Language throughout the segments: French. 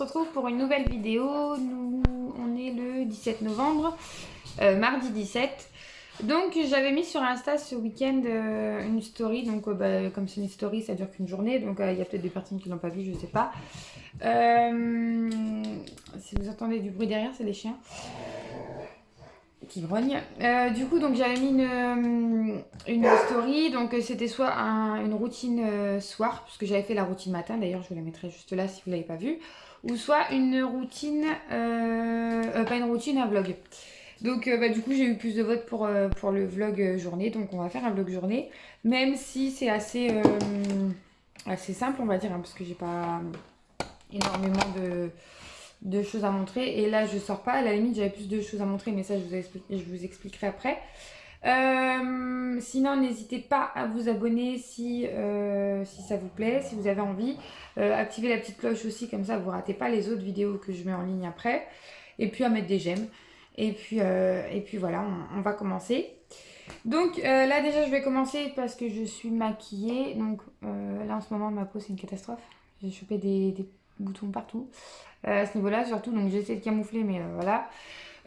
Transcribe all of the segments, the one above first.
retrouve pour une nouvelle vidéo. On est le 17 novembre, mardi 17. Donc j'avais mis sur Insta ce week-end une story, donc comme c'est une story ça dure qu'une journée, donc il y a peut-être des personnes qui l'ont pas vu, je sais pas. Si vous entendez du bruit derrière, c'est les chiens qui grognent. Du coup, donc j'avais mis une story, donc c'était soit une routine soir, puisque j'avais fait la routine matin, d'ailleurs je vous la mettrai juste là si vous l'avez pas vue, ou soit une routine, pas une routine, un vlog. Donc du coup j'ai eu plus de votes pour le vlog journée, donc on va faire un vlog journée, même si c'est assez simple on va dire, hein, parce que j'ai pas énormément de choses à montrer, et là je sors pas, à la limite j'avais plus de choses à montrer, mais ça je vous expliquerai après. Sinon n'hésitez pas à vous abonner si ça vous plaît, si vous avez envie, activez la petite cloche aussi, comme ça vous ratez pas les autres vidéos que je mets en ligne après, et puis à mettre des j'aime. Et puis voilà, on va commencer. Donc là déjà je vais commencer parce que je suis maquillée. Donc là en ce moment ma peau c'est une catastrophe. J'ai chopé des boutons partout à ce niveau là surtout. Donc j'ai essayé de camoufler mais voilà.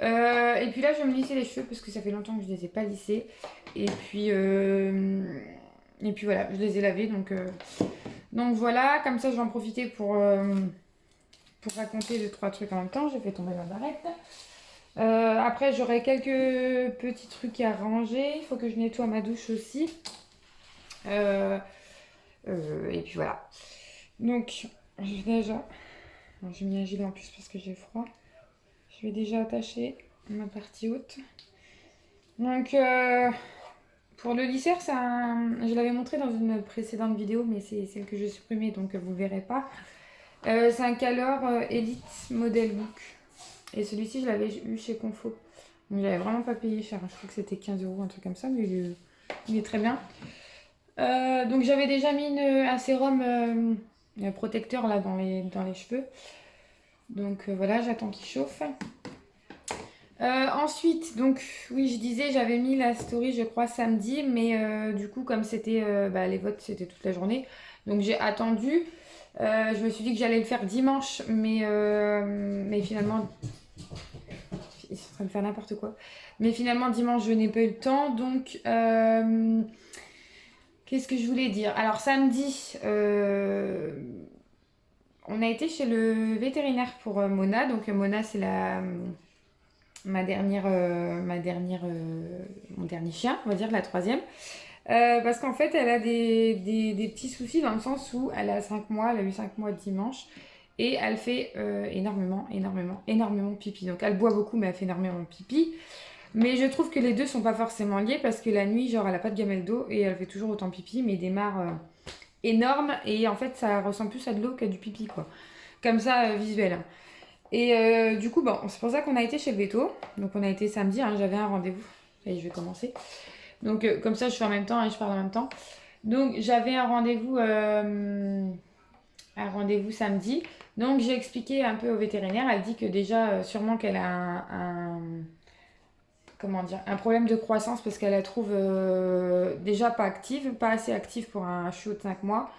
Et puis là je vais me lisser les cheveux parce que ça fait longtemps que je les ai pas lissés. Et puis voilà, je les ai lavés. Donc voilà, comme ça je vais en profiter pour raconter 2-3 trucs en même temps. J'ai fait tomber ma barrette. Après j'aurai quelques petits trucs à ranger, il faut que je nettoie ma douche aussi, et puis voilà. Donc je vais déjà, bon, j'ai mis un gilet en plus parce que j'ai froid, je vais déjà attacher ma partie haute. Donc pour le lisseur, je l'avais montré dans une précédente vidéo, mais c'est celle que j'ai supprimée, donc vous ne verrez pas. C'est un Calor Elite Model Book. Et celui-ci, je l'avais eu chez Confo. Donc, j'avais vraiment pas payé cher. Je crois que c'était 15 €, un truc comme ça. Mais il est très bien. Donc, j'avais déjà mis un sérum protecteur là dans les cheveux. Donc, voilà, j'attends qu'il chauffe. Ensuite, donc, oui, je disais, j'avais mis la story, je crois, samedi. Mais du coup, comme c'était les votes, c'était toute la journée. Donc, j'ai attendu. Je me suis dit que j'allais le faire dimanche. Mais finalement... Ils sont en train de faire n'importe quoi. Mais finalement, dimanche, je n'ai pas eu le temps. Donc, qu'est-ce que je voulais dire? Alors, samedi, on a été chez le vétérinaire pour Mona. Donc, Mona, c'est mon dernier chien, on va dire, la troisième. Parce qu'en fait, elle a des petits soucis dans le sens où elle a 5 mois, elle a eu 5 mois dimanche. Et elle fait énormément pipi. Donc elle boit beaucoup, mais elle fait énormément pipi. Mais je trouve que les deux sont pas forcément liés parce que la nuit, genre, elle a pas de gamelle d'eau et elle fait toujours autant pipi, mais des mares énormes. Et en fait, ça ressemble plus à de l'eau qu'à du pipi, quoi. Comme ça, visuel. Et du coup, bon, c'est pour ça qu'on a été chez le veto. Donc on a été samedi, hein, j'avais un rendez-vous. Et je vais commencer. Donc comme ça, je fais en même temps et je parle en même temps. Donc j'avais un rendez-vous samedi. Donc j'ai expliqué un peu au vétérinaire. Elle dit que déjà, sûrement qu'elle a un problème de croissance parce qu'elle la trouve déjà pas active, pas assez active pour un chiot de 5 mois.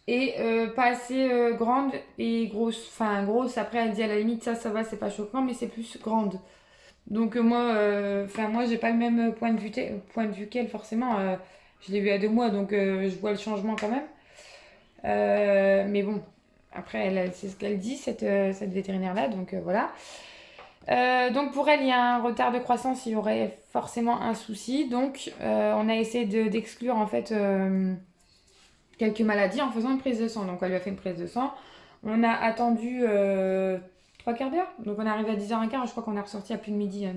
Et pas assez grande et grosse. Enfin, grosse, après elle dit à la limite, ça va, c'est pas choquant, mais c'est plus grande. Donc moi, j'ai pas le même point de vue qu'elle, forcément. Je l'ai vu à 2 mois, donc je vois le changement quand même. Mais bon, après, c'est ce qu'elle dit, cette vétérinaire-là, donc voilà. Donc pour elle, il y a un retard de croissance, il y aurait forcément un souci. Donc on a essayé d'exclure en fait quelques maladies en faisant une prise de sang. Donc elle lui a fait une prise de sang. On a attendu 3/4 d'heure. Donc on est arrivé à 10h15, je crois qu'on est ressorti à plus de midi. Hein,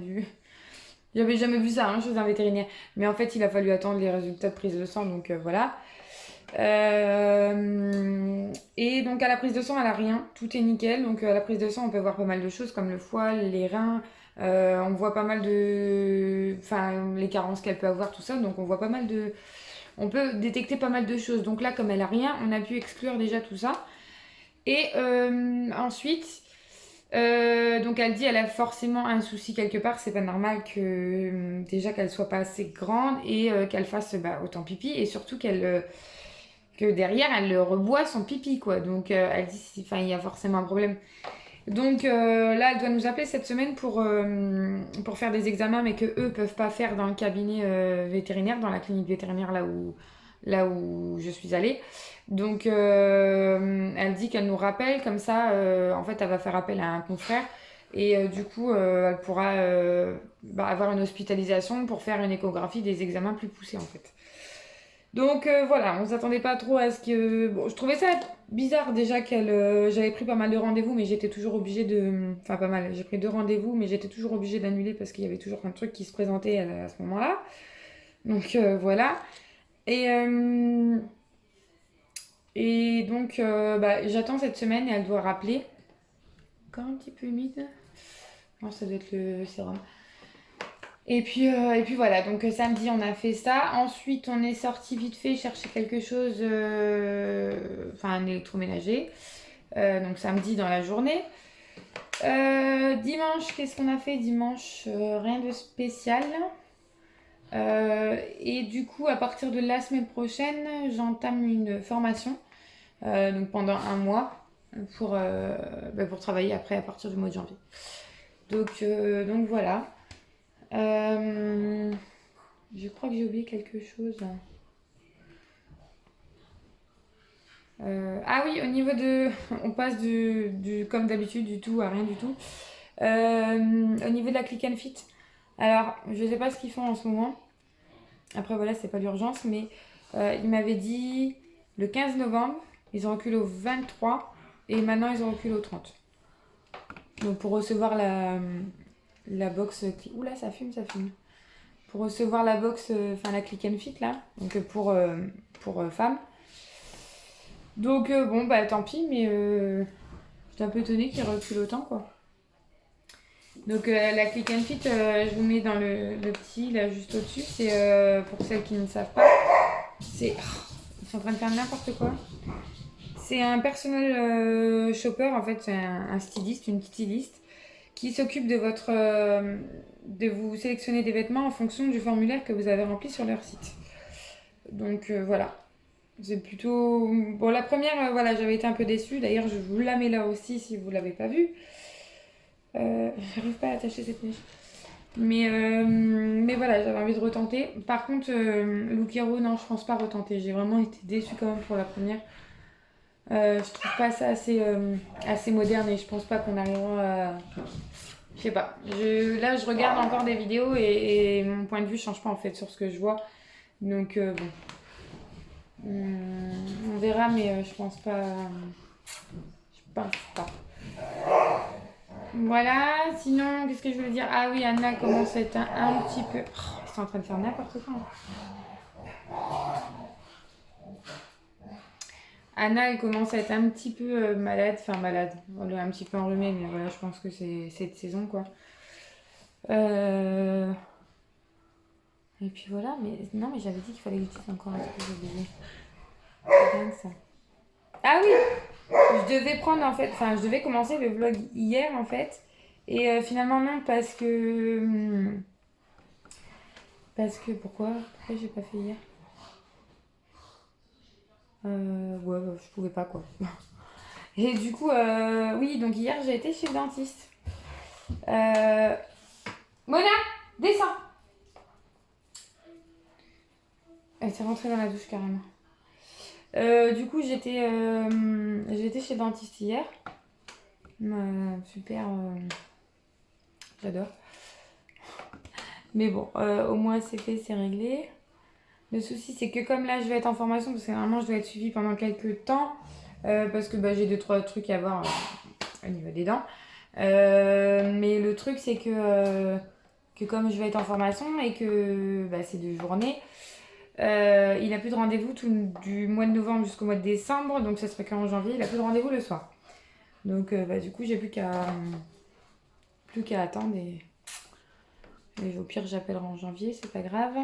J'avais jamais vu ça chez un vétérinaire. Mais en fait, il a fallu attendre les résultats de prise de sang, donc voilà. Et donc à la prise de sang, elle a rien, tout est nickel. Donc à la prise de sang, on peut voir pas mal de choses comme le foie, les reins. On voit pas mal les carences qu'elle peut avoir, tout ça. Donc on voit pas mal on peut détecter pas mal de choses. Donc là, comme elle a rien, on a pu exclure déjà tout ça. Et ensuite, donc elle dit elle a forcément un souci quelque part. C'est pas normal que déjà qu'elle soit pas assez grande et qu'elle fasse autant pipi, et surtout que derrière elle reboit son pipi, quoi. Donc elle dit il y a forcément un problème. Donc là, elle doit nous appeler cette semaine pour faire des examens, mais que eux peuvent pas faire dans le cabinet vétérinaire, dans la clinique vétérinaire là où je suis allée. Donc elle dit qu'elle nous rappelle, comme ça, en fait, elle va faire appel à un confrère. Et du coup, elle pourra avoir une hospitalisation pour faire une échographie, des examens plus poussés en fait. Donc voilà, on s'attendait pas trop à ce que... Bon, je trouvais ça bizarre déjà qu'elle... j'avais pris pas mal de rendez-vous, mais j'étais toujours obligée de... Enfin, pas mal, j'ai pris 2 rendez-vous, mais j'étais toujours obligée d'annuler parce qu'il y avait toujours un truc qui se présentait à ce moment-là. Donc voilà. Et, euh, et donc, j'attends cette semaine et elle doit rappeler. Encore un petit peu humide. Non, ça doit être le sérum. Et puis voilà, donc samedi on a fait ça. Ensuite on est sorti vite fait chercher quelque chose, enfin un électroménager. Donc samedi dans la journée. Dimanche, qu'est-ce qu'on a fait dimanche? Rien de spécial. Et du coup, à partir de la semaine prochaine, j'entame une formation, donc pendant un mois, pour travailler après à partir du mois de janvier. Donc voilà. Euh, je crois que j'ai oublié quelque chose. Ah oui, au niveau de... On passe comme d'habitude, du tout à rien du tout. Au niveau de la Click and Fit, alors je sais pas ce qu'ils font en ce moment. Après voilà, c'est pas l'urgence, mais ils m'avaient dit le 15 novembre, ils ont reculé au 23 et maintenant ils ont reculé au 30. Donc pour recevoir la box... Oula, ça fume, ça fume. Pour recevoir la box, enfin la Click and Fit là, donc pour femmes. Donc bon, bah tant pis, mais j'étais un peu étonnée qu'ils reculent autant quoi. Donc la Click and Fit, je vous mets dans le petit là juste au-dessus. C'est pour celles qui ne savent pas. C'est... Ils sont en train de faire n'importe quoi. C'est un personal shopper en fait, c'est un styliste, une styliste qui s'occupe de vous sélectionner des vêtements en fonction du formulaire que vous avez rempli sur leur site. Donc voilà. C'est plutôt... Bon, la première, voilà, j'avais été un peu déçue. D'ailleurs, je vous la mets là aussi si vous l'avez pas vue. J'arrive pas à attacher cette mèche. Mais voilà, j'avais envie de retenter. Par contre, Look Hero, non, je pense pas retenter. J'ai vraiment été déçue quand même pour la première. Je trouve pas ça assez moderne et je pense pas qu'on arrivera à... Je sais pas. Là, je regarde encore des vidéos et mon point de vue change pas en fait sur ce que je vois. Donc bon. On verra, mais je pense pas. Je pense pas. Voilà, sinon, qu'est-ce que je voulais dire? Ah oui, Anna commence à être un petit peu. Oh, ils sont en train de faire n'importe quoi. Anna, elle commence à être un petit peu malade, enfin malade. Elle est un petit peu enrhumée, mais voilà, je pense que c'est cette saison quoi. Euh... Et puis voilà, mais non, mais j'avais dit qu'il fallait que j'utilise encore un truc que j'ai oublié. C'est dingue ça. Ah oui, je devais prendre en fait, enfin je devais commencer le vlog hier en fait. Et finalement non, pourquoi j'ai pas fait hier? Ouais, bah, je pouvais pas quoi. Et du coup, oui, donc hier j'ai été chez le dentiste. Mona, descends. Elle s'est rentrée dans la douche carrément. Du coup, j'étais chez le dentiste hier. Super, j'adore. Mais bon, au moins c'est fait, c'est réglé. Le souci, c'est que comme là, je vais être en formation, parce que normalement, je dois être suivie pendant quelques temps, parce que j'ai 2-3 trucs à voir au niveau des dents. Mais le truc, c'est que comme je vais être en formation et que c'est 2 journées, il n'a plus de rendez-vous du mois de novembre jusqu'au mois de décembre, donc ça serait qu'en janvier, il n'a plus de rendez-vous le soir. Donc du coup, j'ai plus qu'à attendre et au pire, j'appellerai en janvier, c'est pas grave.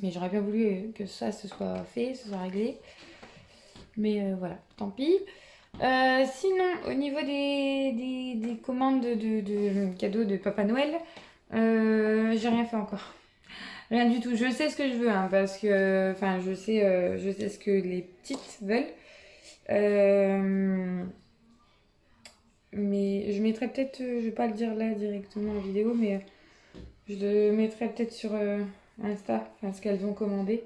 Mais j'aurais bien voulu que ça se soit fait, se soit réglé. Mais voilà, tant pis. Sinon, au niveau des commandes de cadeaux de Papa Noël, j'ai rien fait encore. Rien du tout. Je sais ce que je veux, hein, parce que, enfin, je sais ce que les petites veulent. Mais je mettrai peut-être, je vais pas le dire là directement en vidéo, mais je le mettrai peut-être sur Insta, enfin ce qu'elles ont commandé.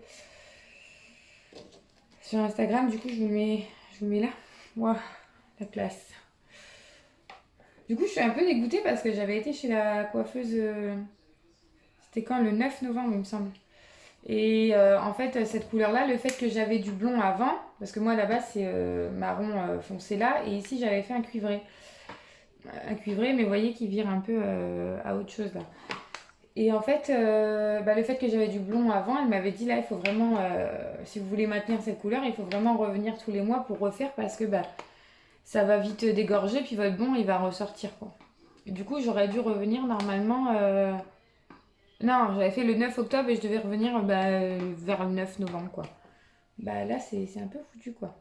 Sur Instagram, du coup, je vous mets là. Waouh, la classe. Du coup, je suis un peu dégoûtée parce que j'avais été chez la coiffeuse. C'était quand? Le 9 novembre, il me semble. Et en fait, cette couleur-là, le fait que j'avais du blond avant, parce que moi là-bas c'est marron foncé là, et ici j'avais fait un cuivré. Un cuivré, mais vous voyez qui vire un peu à autre chose là. Et en fait, le fait que j'avais du blond avant, elle m'avait dit là, il faut vraiment, si vous voulez maintenir cette couleur, il faut vraiment revenir tous les mois pour refaire parce que ça va vite dégorger, puis votre blond il va ressortir quoi. Et du coup, j'aurais dû revenir normalement. Non, j'avais fait le 9 octobre et je devais revenir vers le 9 novembre quoi. Bah là, c'est un peu foutu quoi.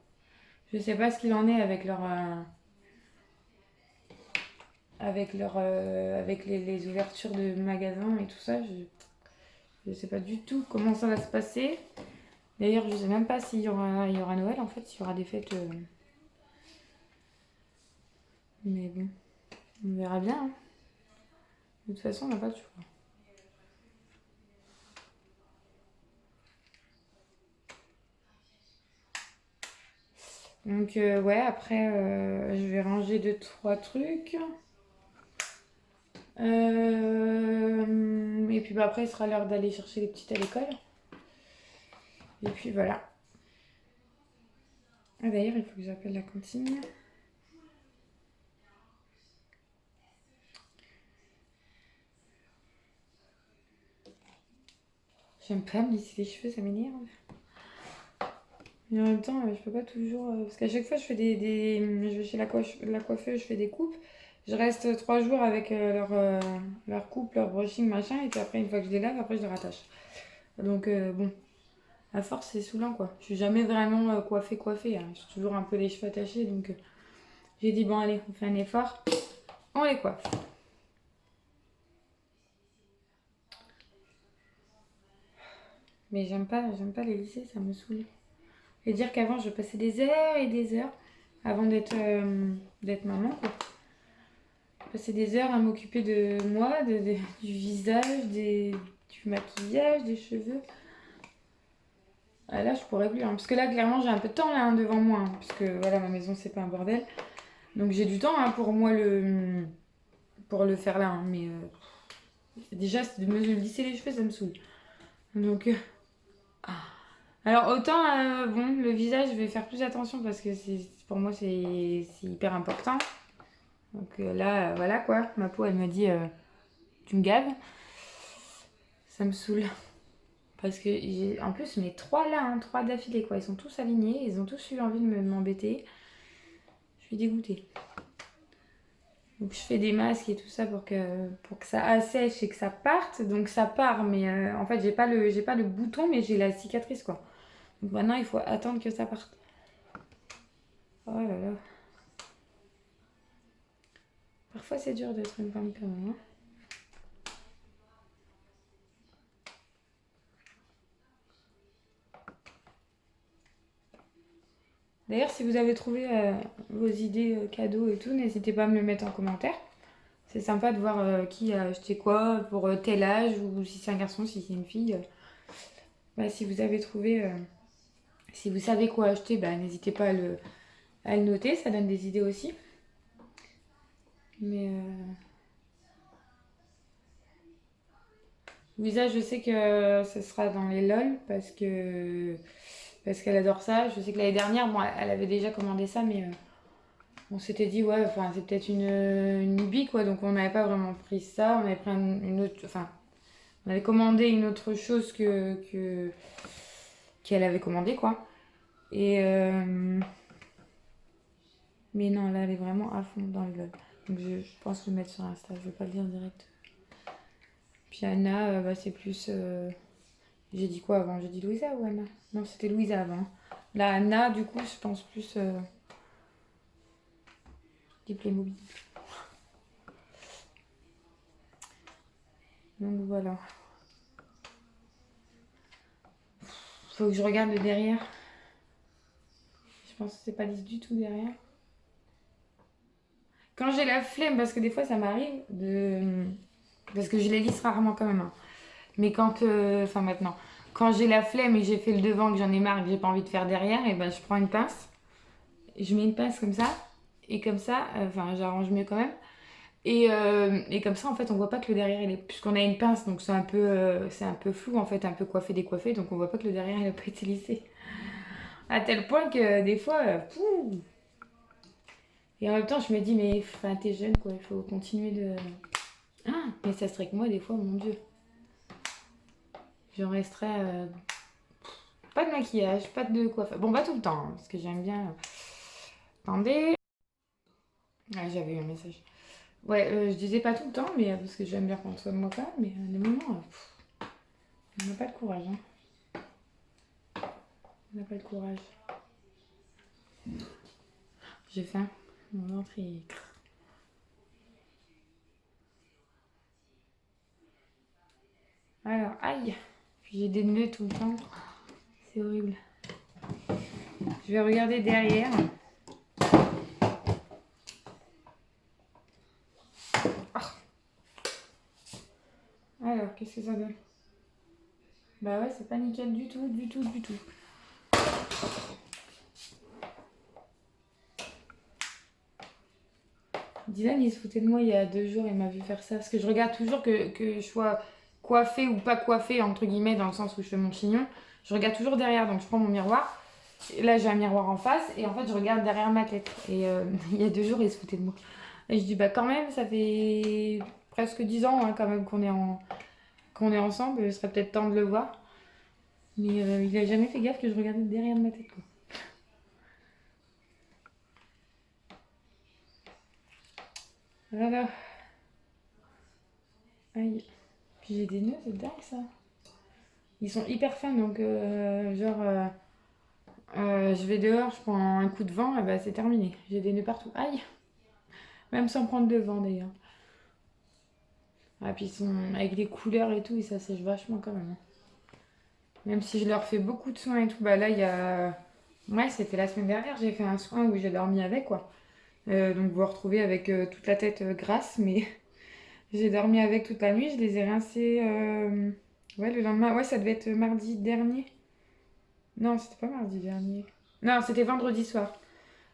Je sais pas ce qu'il en est avec les ouvertures de magasins et tout ça. Je sais pas du tout comment ça va se passer. D'ailleurs, je sais même pas il y aura Noël en fait, s'il y aura des fêtes. Mais bon, on verra bien, hein. De toute façon, on n'a pas de choix. Donc ouais, après, je vais ranger deux, trois trucs. Et puis après, il sera l'heure d'aller chercher les petites à l'école. Et puis voilà. Ah, d'ailleurs, il faut que j'appelle la cantine. J'aime pas me lisser les cheveux, ça m'énerve. Mais en même temps, je peux pas toujours. Parce qu'à chaque fois, je fais je vais chez la coiffeuse, je fais des coupes. Je reste 3 jours avec leur coupe, leur brushing, machin. Et puis après, une fois que je les lave, après, je les rattache. Donc, bon, à force, c'est saoulant, quoi. Je suis jamais vraiment coiffée. Hein. J'ai toujours un peu les cheveux attachés. Donc, j'ai dit, bon, allez, on fait un effort. On les coiffe. Mais j'aime pas les lisser, ça me saoule. Et dire qu'avant, je passais des heures et des heures avant d'être maman, quoi. Je passais des heures à m'occuper de moi, du visage, du maquillage, des cheveux. Ah, là, je pourrais plus, hein. Parce que là, clairement, j'ai un peu de temps là, hein, devant moi. Hein, parce que voilà, ma maison, c'est pas un bordel. Donc j'ai du temps hein, pour le faire là. Hein, mais déjà, de me lisser les cheveux, ça me saoule. Donc, alors autant, bon, le visage, je vais faire plus attention parce que pour moi, c'est hyper important. Donc là, voilà quoi. Ma peau, elle me dit, tu me gaves. Ça me saoule. Parce que en plus, mes trois là, hein, trois d'affilée quoi. Ils sont tous alignés. Ils ont tous eu envie de m'embêter. Je suis dégoûtée. Donc je fais des masques et tout ça pour que ça assèche et que ça parte. Donc ça part, mais en fait, j'ai pas le bouton, mais j'ai la cicatrice quoi. Donc maintenant, il faut attendre que ça parte. Oh là là. Parfois, c'est dur d'être une femme quand même. Hein. D'ailleurs, si vous avez trouvé vos idées cadeaux et tout, n'hésitez pas à me le mettre en commentaire. C'est sympa de voir qui a acheté quoi pour tel âge, ou si c'est un garçon, si c'est une fille. Si vous avez trouvé, si vous savez quoi acheter, n'hésitez pas à le noter, ça donne des idées aussi. Mais Louisa, je sais que ce sera dans les LOL parce qu'elle adore ça. Je sais que l'année dernière, bon, elle avait déjà commandé ça, mais on s'était dit, ouais, enfin, c'est peut-être une lubie, quoi. Donc, on n'avait pas vraiment pris ça. On avait pris une autre. Enfin, on avait commandé une autre chose qu'elle avait commandé, quoi. Et. Mais non, là, elle est vraiment à fond dans le LOL. Donc, je pense le mettre sur Insta. Je vais pas le dire direct. Puis Anna, c'est plus. J'ai dit quoi avant? J'ai dit Louisa ou Anna? Non, c'était Louisa avant. Là, Anna, du coup, je pense plus. Des Playmobil. Donc voilà. Faut que je regarde le derrière. Je pense que c'est pas lisse du tout derrière. Quand j'ai la flemme, parce que des fois ça m'arrive de... Parce que je les lisse rarement quand même, hein. Mais quand... Enfin maintenant, quand j'ai la flemme et que j'ai fait le devant, que j'en ai marre, que j'ai pas envie de faire derrière, et ben je prends une pince. Je mets une pince comme ça. Et comme ça, enfin j'arrange mieux quand même. Et comme ça, en fait, on voit pas que le derrière, il est... Puisqu'on a une pince, donc c'est un peu flou, en fait, un peu coiffé, décoiffé. Donc on voit pas que le derrière, il a pas été lissé. À tel point que des fois... pouh. Et en même temps, je me dis, mais enfin, t'es jeune, quoi. Il faut continuer de... Ah, mais ça serait que moi, des fois, mon Dieu. J'en resterais... pas de maquillage, pas de coiffeur. Bon, pas tout le temps, hein, parce que j'aime bien... Attendez. Ah, j'avais eu un message. Ouais, je disais pas tout le temps, mais parce que j'aime bien prendre soin de moi quand même, mais à des moments, on n'a pas de courage, hein. On n'a pas de courage. J'ai faim. Mon ventre, il... Alors, aïe. Puis j'ai des nœuds tout le temps. C'est horrible. Je vais regarder derrière. Alors, qu'est-ce que ça donne? Bah ouais, c'est pas nickel du tout, du tout, du tout. Dylan, il se foutait de moi il y a 2 jours, il m'a vu faire ça. Parce que je regarde toujours que je sois coiffée ou pas coiffée, entre guillemets, dans le sens où je fais mon chignon. Je regarde toujours derrière, donc je prends mon miroir. Et là, j'ai un miroir en face, et en fait, je regarde derrière ma tête. Et il y a 2 jours, il se foutait de moi. Et je dis, bah quand même, ça fait presque 10 ans hein, quand même qu'on est ensemble. Il serait peut-être temps de le voir. Mais il a jamais fait gaffe que je regardais derrière ma tête, quoi. Voilà. Aïe. Puis j'ai des nœuds, c'est dingue ça. Ils sont hyper fins, donc je vais dehors, je prends un coup de vent, et bah c'est terminé. J'ai des nœuds partout. Aïe. Même sans prendre de vent d'ailleurs. Ah, puis ils sont avec les couleurs et tout, et ça sèche vachement quand même, hein. Même si je leur fais beaucoup de soins et tout, bah là il y a... Ouais, c'était la semaine dernière, j'ai fait un soin où j'ai dormi avec, quoi. Donc vous vous retrouvez avec toute la tête grasse, mais j'ai dormi avec toute la nuit, je les ai rincés... Ouais, le lendemain, ouais, ça devait être mardi dernier. Non, c'était pas mardi dernier. Non, c'était vendredi soir.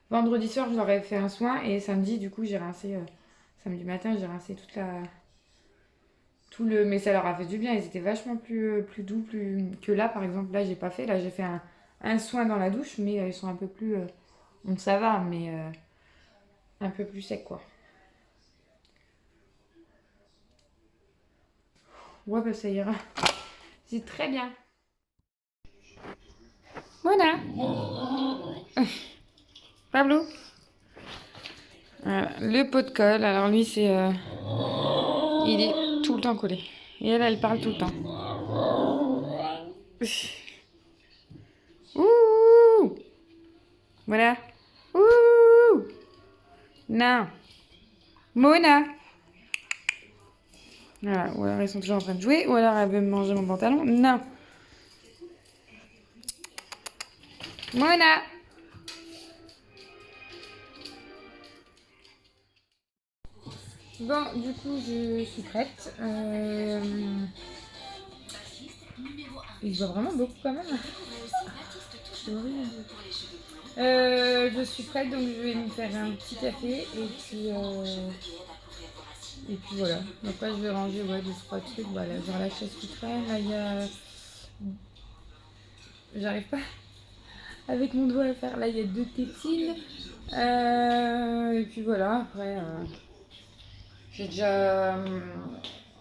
Vendredi soir, je leur ai fait un soin et samedi, du coup, j'ai rincé. Samedi matin, j'ai rincé toute la. Tout le... Mais ça leur a fait du bien, ils étaient vachement plus doux que là, par exemple. Là, j'ai pas fait. Là, j'ai fait un soin dans la douche, mais ils sont un peu plus. Donc ça va, mais un peu plus sec, quoi. Ouais, bah ça ira. C'est très bien. Voilà. Pablo. Voilà, le pot de colle. Alors lui, c'est. Il est tout le temps collé. Et elle parle tout le temps. Ouh! Voilà. Ouh! Non. Mona. Voilà. Ou alors ils sont toujours en train de jouer. Ou alors elle veut manger mon pantalon. Non. Mona. Bon, du coup, je suis prête. Il voit vraiment beaucoup quand même. C'est horrible. Je suis prête, donc je vais me faire un petit café et puis voilà. Donc là, je vais ranger ouais, 2-3 trucs. Voilà, genre la chaise qui traîne. Là, il y a... J'arrive pas avec mon doigt à faire. Là, il y a 2 tétines. Et puis voilà, après, j'ai déjà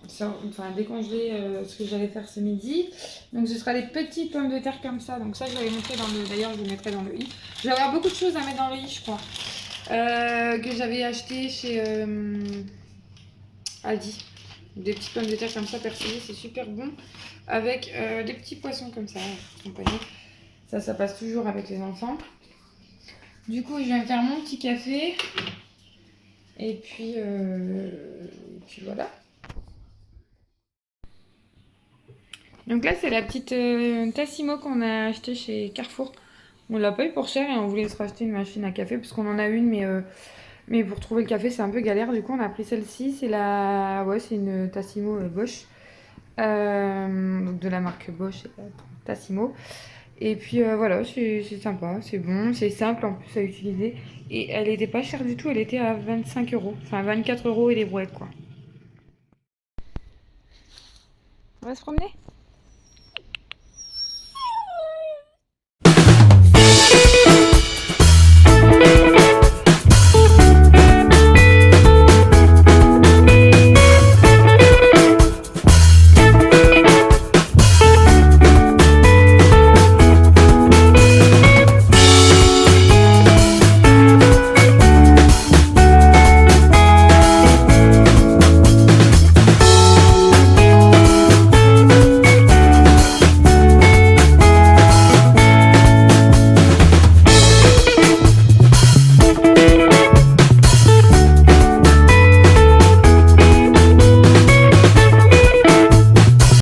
enfin, décongelé ce que j'allais faire ce midi. Donc ce sera des petites pommes de terre comme ça. Donc ça, je l'avais montré dans le... D'ailleurs, je le mettrai dans le i. Je vais avoir beaucoup de choses à mettre dans le i, je crois. Que j'avais acheté chez Aldi. Des petites pommes de terre comme ça, persillées, c'est super bon. Avec des petits poissons comme ça, accompagnés. Ça passe toujours avec les enfants. Du coup, je vais me faire mon petit café. Et puis voilà. Donc là, c'est la petite Tassimo qu'on a acheté chez Carrefour. On l'a pas eu pour cher et on voulait se racheter une machine à café parce qu'on en a une, mais Mais pour trouver le café, c'est un peu galère. Du coup, on a pris celle-ci. C'est la... Ouais, c'est une Tassimo Bosch. Donc de la marque Bosch, Tassimo. Et puis voilà, c'est sympa, c'est bon, c'est simple en plus à utiliser. Et elle était pas chère du tout, elle était à 25 euros. Enfin, 24 euros et des brouettes, quoi. On va se promener?